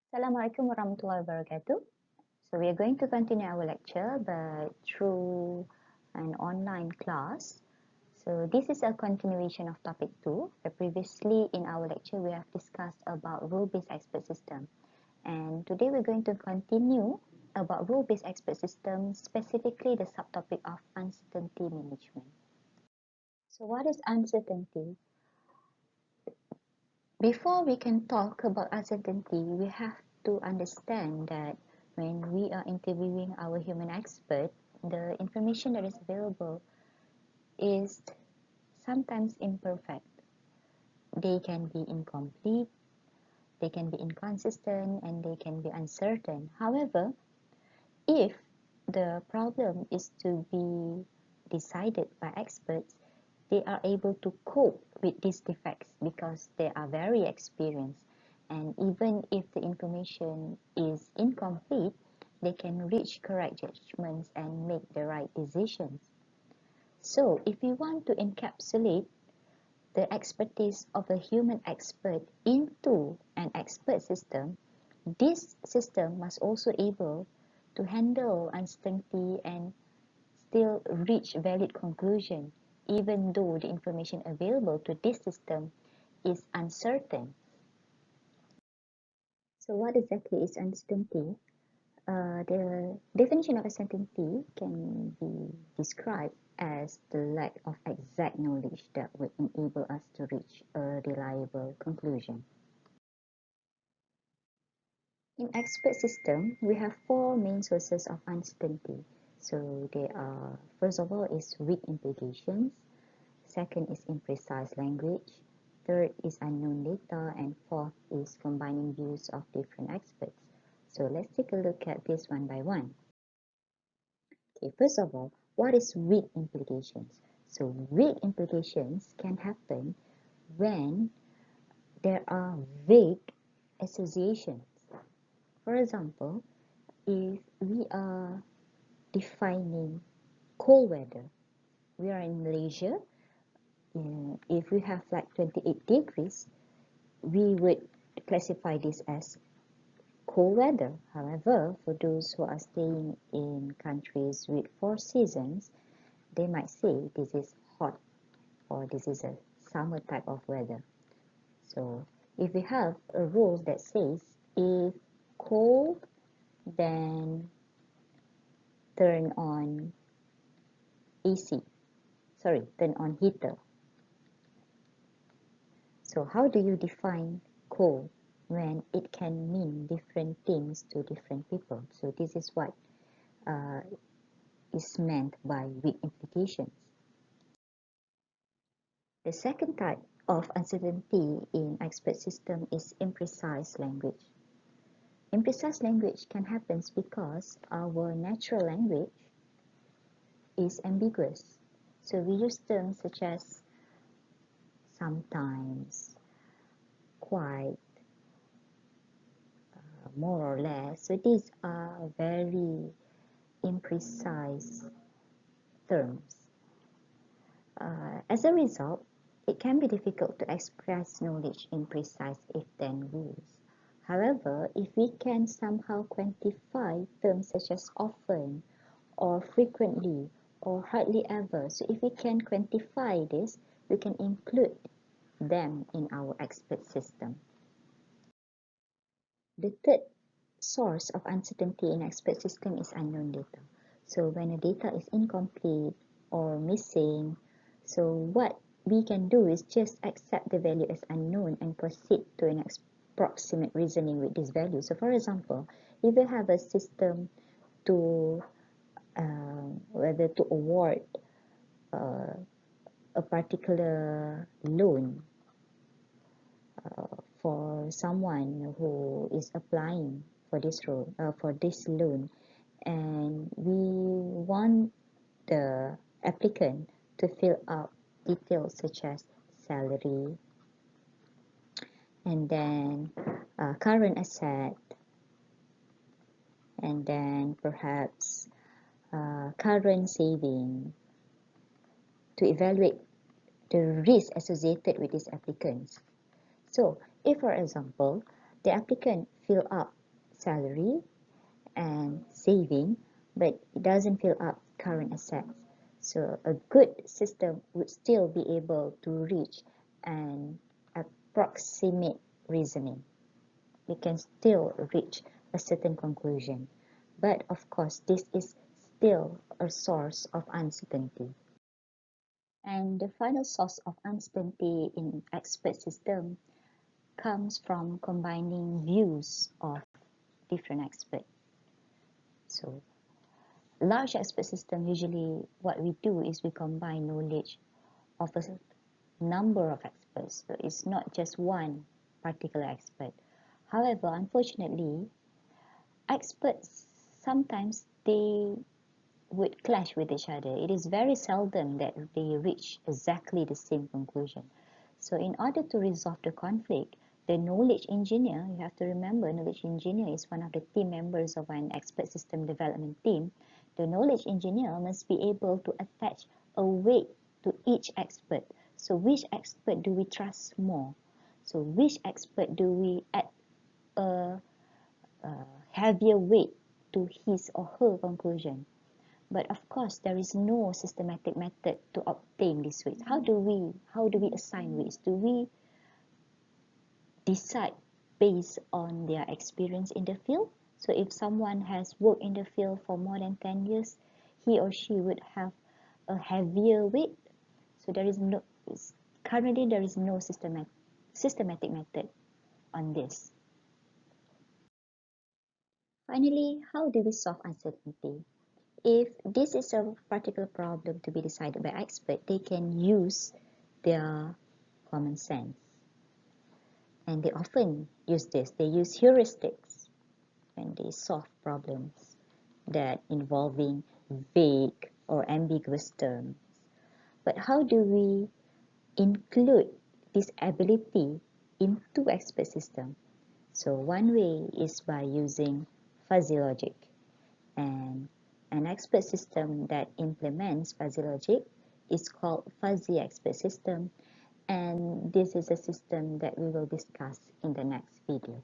Assalamualaikum warahmatullahi wabarakatuh. So we are going to continue our lecture but through an online class. So this is a continuation of topic 2. Previously in our lecture we have discussed about rule-based expert system. And today we're going to continue about rule-based expert system, specifically the subtopic of uncertainty management. So what is uncertainty? Before we can talk about uncertainty, we have to understand that when we are interviewing our human expert, the information that is available is sometimes imperfect. They can be incomplete, they can be inconsistent, and they can be uncertain. However, if the problem is to be decided by experts, they are able to cope with these defects because they are very experienced, and even if the information is incomplete, they can reach correct judgments and make the right decisions. So if we want to encapsulate the expertise of a human expert into an expert system, this system must also able to handle uncertainty and still reach valid conclusion, even though the information available to this system is uncertain. So what exactly is uncertainty? The definition of uncertainty can be described as the lack of exact knowledge that would enable us to reach a reliable conclusion. In expert system, we have four main sources of uncertainty. So they are, first of all, is weak implications. Second is imprecise language. Third is unknown data. And fourth is combining views of different experts. So let's take a look at this one by one. Okay, first of all, what is weak implications? So weak implications can happen when there are vague associations. For example, if we are defining cold weather, we are in Malaysia, if we have like 28 degrees, we would classify this as cold weather. However, for those who are staying in countries with 4 seasons, they might say this is hot or this is a summer type of weather. So if we have a rule that says if cold, then turn on AC. Sorry, turn on heater. So how do you define cold when it can mean different things to different people? So this is what is meant by weak implications. The second type of uncertainty in expert system is imprecise language. Imprecise language can happen because our natural language is ambiguous. So we use terms such as sometimes, quite, more or less. So these are very imprecise terms. As a result, it can be difficult to express knowledge in precise if-then rules. However, if we can somehow quantify terms such as often or frequently or hardly ever, so if we can quantify this, we can include them in our expert system. The third source of uncertainty in expert system is unknown data. So when a data is incomplete or missing, so what we can do is just accept the value as unknown and proceed to an approximate reasoning with this value. So for example, if you have a system to whether to award a particular loan for someone who is applying for this loan, and we want the applicant to fill out details such as salary, and then current asset, and then perhaps current saving, to evaluate the risk associated with these applicants. So if, for example, the applicant fill up salary, and saving, but it doesn't fill up current assets. So a good system would still be able to reach an approximate reasoning. It can still reach a certain conclusion. But of course, this is still a source of uncertainty. And the final source of uncertainty in expert system comes from combining views of different experts. So large expert system, usually what we do is we combine knowledge of a number of experts. So it's not just one particular expert. However, unfortunately, experts sometimes they would clash with each other. It is very seldom that they reach exactly the same conclusion. So in order to resolve the conflict, the knowledge engineer, you have to remember, knowledge engineer is one of the team members of an expert system development team. The knowledge engineer must be able to attach a weight to each expert. So which expert do we trust more? So which expert do we add a, a heavier weight to his or her conclusion? But of course, there is no systematic method to obtain these weights. How do we assign weights? Do we decide based on their experience in the field? So if someone has worked in the field for more than 10 years, he or she would have a heavier weight. So currently there is no systematic method on this. Finally, how do we solve uncertainty? If this is a particular problem to be decided by experts, they can use their common sense. And they often use this. They use heuristics when they solve problems that involving vague or ambiguous terms. But how do we include this ability into expert system? So one way is by using fuzzy logic. And an expert system that implements fuzzy logic is called fuzzy expert system, and this is a system that we will discuss in the next video.